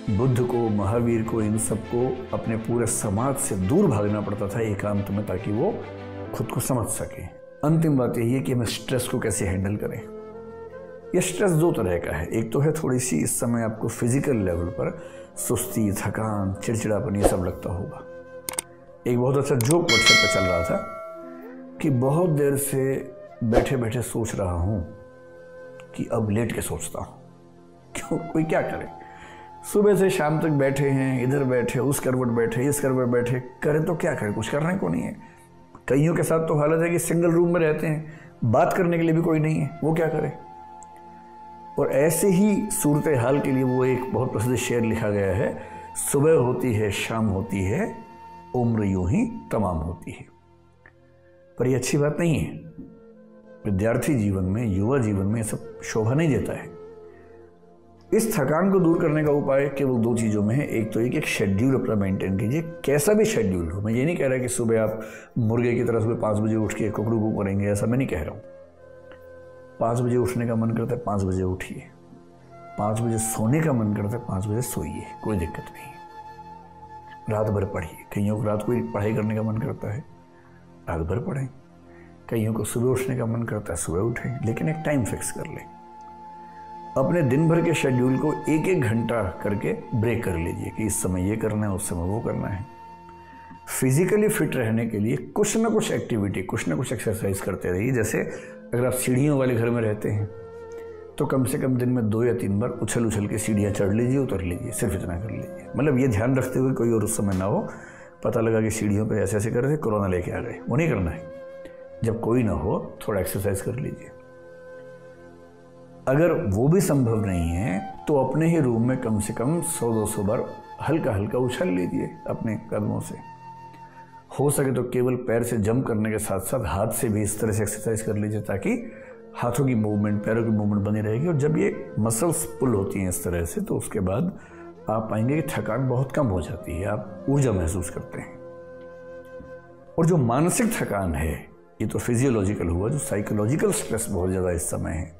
बुद्ध को, महावीर को, इन सबको अपने पूरे समाज से दूर भागना पड़ता था एकांत में, ताकि वो खुद को समझ सके। अंतिम बात यही है कि हम स्ट्रेस को कैसे हैंडल करें। यह स्ट्रेस दो तरह का है। एक तो है थोड़ी सी इस समय आपको फिजिकल लेवल पर सुस्ती, थकान, चिड़चिड़ापन ये सब लगता होगा। एक बहुत अच्छा जोक व्हाट्सएप पे चल रहा था कि बहुत देर से बैठे बैठे सोच रहा हूँ कि अब लेट के सोचता हूँ। क्यों, कोई क्या करे, सुबह से शाम तक बैठे हैं, इधर बैठे, उस करवट बैठे, इस करवट बैठे, करें तो क्या करें, कुछ करने को नहीं है। कईयों के साथ तो हालत है कि सिंगल रूम में रहते हैं, बात करने के लिए भी कोई नहीं है, वो क्या करे। और ऐसे ही सूरत हाल के लिए वो एक बहुत प्रसिद्ध शेर लिखा गया है, सुबह होती है शाम होती है, उम्र यूं ही तमाम होती है। पर ये अच्छी बात नहीं है। विद्यार्थी जीवन में, युवा जीवन में सब शोभा नहीं देता है। इस थकान को दूर करने का उपाय केवल दो चीज़ों में है। एक तो एक शेड्यूल अपना मेंटेन कीजिए, कैसा भी शेड्यूल हो। मैं ये नहीं कह रहा कि सुबह आप मुर्गे की तरह सुबह 5 बजे उठ के कुकड़ू को करेंगे, ऐसा मैं नहीं कह रहा हूँ। 5 बजे उठने का मन करता है 5 बजे उठिए, 5 बजे सोने का मन करता है 5 बजे सोइए, कोई दिक्कत नहीं है। रात भर पढ़िए। कईयों को रात को पढ़ाई करने का मन करता है, रात भर पढ़ें। कईयों को सुबह उठने का मन करता है, सुबह उठें, लेकिन एक टाइम फिक्स कर लें। अपने दिन भर के शेड्यूल को 1-1 घंटा करके ब्रेक कर लीजिए कि इस समय ये करना है, उस समय वो करना है। फिजिकली फिट रहने के लिए कुछ ना कुछ एक्टिविटी, कुछ ना कुछ एक्सरसाइज करते रहिए। जैसे अगर आप सीढ़ियों वाले घर में रहते हैं तो कम से कम दिन में 2 या 3 बार उछल उछल के सीढ़ियाँ चढ़ लीजिए, उतर लीजिए, सिर्फ इतना कर लीजिए। मतलब ये ध्यान रखते हुए कोई और उस समय ना हो पता लगा कि सीढ़ियों पे ऐसे ऐसे कर रहे थे, कोरोना लेके आ गए, वो नहीं करना है। जब कोई ना हो थोड़ा एक्सरसाइज कर लीजिए। अगर वो भी संभव नहीं है तो अपने ही रूम में कम से कम 100-200 बार हल्का हल्का उछल लीजिए अपने कदमों से। हो सके तो केवल पैर से जंप करने के साथ साथ हाथ से भी इस तरह से एक्सरसाइज कर लीजिए, ताकि हाथों की मूवमेंट, पैरों की मूवमेंट बनी रहेगी। और जब ये मसल्स पुल होती हैं इस तरह से, तो उसके बाद आप पाएंगे कि थकान बहुत कम हो जाती है, आप ऊर्जा महसूस करते हैं। और जो मानसिक थकान है, ये तो फिजियोलॉजिकल हुआ, जो साइकोलॉजिकल स्ट्रेस बहुत ज़्यादा इस समय है,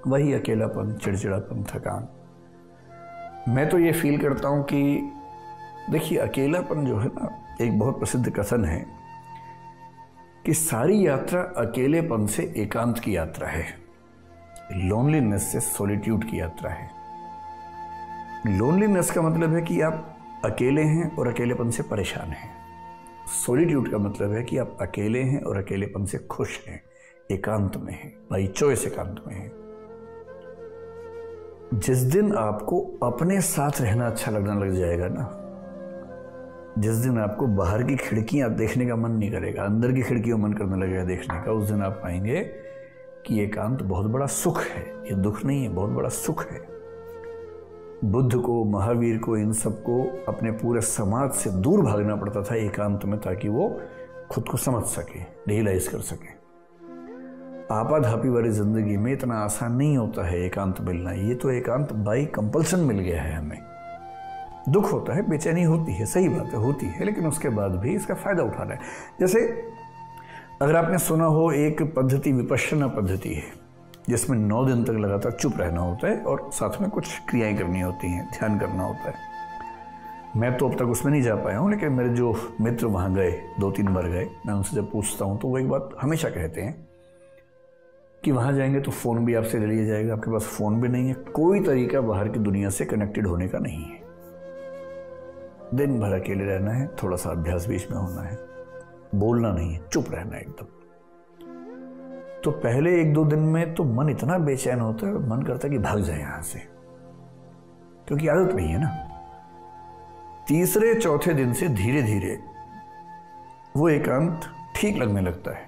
वही अकेलापन, चिड़चिड़ापन, थकान। मैं तो ये फील करता हूँ कि देखिए, अकेलापन जो है ना, एक बहुत प्रसिद्ध कथन है कि सारी यात्रा अकेलेपन से एकांत की यात्रा है, लोनलीनेस से सॉलिट्यूड की यात्रा है। लोनलीनेस का मतलब है कि आप अकेले हैं और अकेलेपन से परेशान हैं। सॉलिट्यूड का मतलब है कि आप अकेले हैं और अकेलेपन से खुश हैं, एकांत में हैं, बाई चॉइस एकांत में हैं। जिस दिन आपको अपने साथ रहना अच्छा लगने लग जाएगा ना, जिस दिन आपको बाहर की खिड़कियां देखने का मन नहीं करेगा, अंदर की खिड़कियों मन करने लगेगा देखने का, उस दिन आप पाएंगे कि एकांत बहुत बड़ा सुख है। ये दुख नहीं है, बहुत बड़ा सुख है। बुद्ध को, महावीर को, इन सबको अपने पूरे समाज से दूर भागना पड़ता था एकांत में, ताकि वो खुद को समझ सके, रियलाइज कर सके। आपाधापी वाली जिंदगी में इतना आसान नहीं होता है एकांत मिलना। ये तो एकांत बाई कंपल्सन मिल गया है हमें। दुख होता है, बेचैनी होती है, सही बात है, होती है, लेकिन उसके बाद भी इसका फायदा उठाना है। जैसे अगर आपने सुना हो, एक पद्धति विपश्यना पद्धति है, जिसमें 9 दिन तक लगातार चुप रहना होता है और साथ में कुछ क्रियाएं करनी होती हैं, ध्यान करना होता है। मैं तो अब तक उसमें नहीं जा पाया हूँ, लेकिन मेरे जो मित्र वहाँ गए, 2-3 बार गए, मैं उनसे जब पूछता हूँ तो वो एक बात हमेशा कहते हैं कि वहाँ जाएंगे तो फ़ोन भी आपसे ले लिया जाएगा, आपके पास फ़ोन भी नहीं है, कोई तरीका बाहर की दुनिया से कनेक्टेड होने का नहीं है। दिन भर अकेले रहना है, थोड़ा सा अभ्यास बीच में होना है, बोलना नहीं है, चुप रहना है एकदम। तो पहले 1-2 दिन में तो मन इतना बेचैन होता है, मन करता है कि भाग जाए यहां से, क्योंकि आदत नहीं है ना। तीसरे चौथे दिन से धीरे धीरे वो एकांत ठीक लगने लगता है,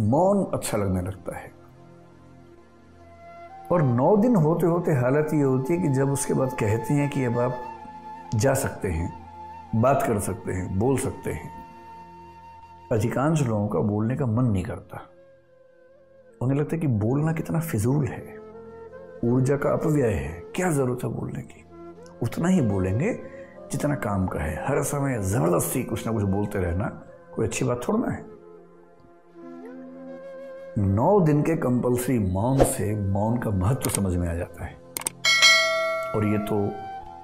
मौन अच्छा लगने लगता है। और 9 दिन होते होते हालत ये होती है कि जब उसके बाद कहते हैं कि अब आप जा सकते हैं, बात कर सकते हैं, बोल सकते हैं, अधिकांश लोगों का बोलने का मन नहीं करता। उन्हें लगता है कि बोलना कितना फिजूल है, ऊर्जा का अपव्यय है, क्या जरूरत है बोलने की। उतना ही बोलेंगे जितना काम का है। हर समय जबरदस्ती कुछ ना कुछ बोलते रहना कोई अच्छी बात थोड़ा ना है। 9 दिन के कंपल्सरी मौन से मौन का महत्व समझ में आ जाता है। और ये तो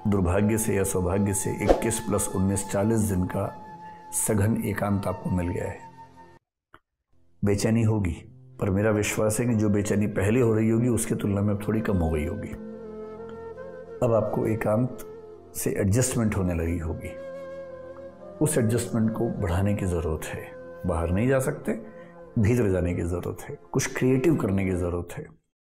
दुर्भाग्य से या सौभाग्य से 21 + 19 40 दिन का सघन एकांत आपको मिल गया है। बेचैनी होगी, पर मेरा विश्वास है कि जो बेचैनी पहले हो रही होगी उसकी तुलना में थोड़ी कम हो गई होगी। अब आपको एकांत से एडजस्टमेंट होने लगी होगी। उस एडजस्टमेंट को बढ़ाने की ज़रूरत है। बाहर नहीं जा सकते, भीतर जाने की ज़रूरत है, कुछ क्रिएटिव करने की ज़रूरत है।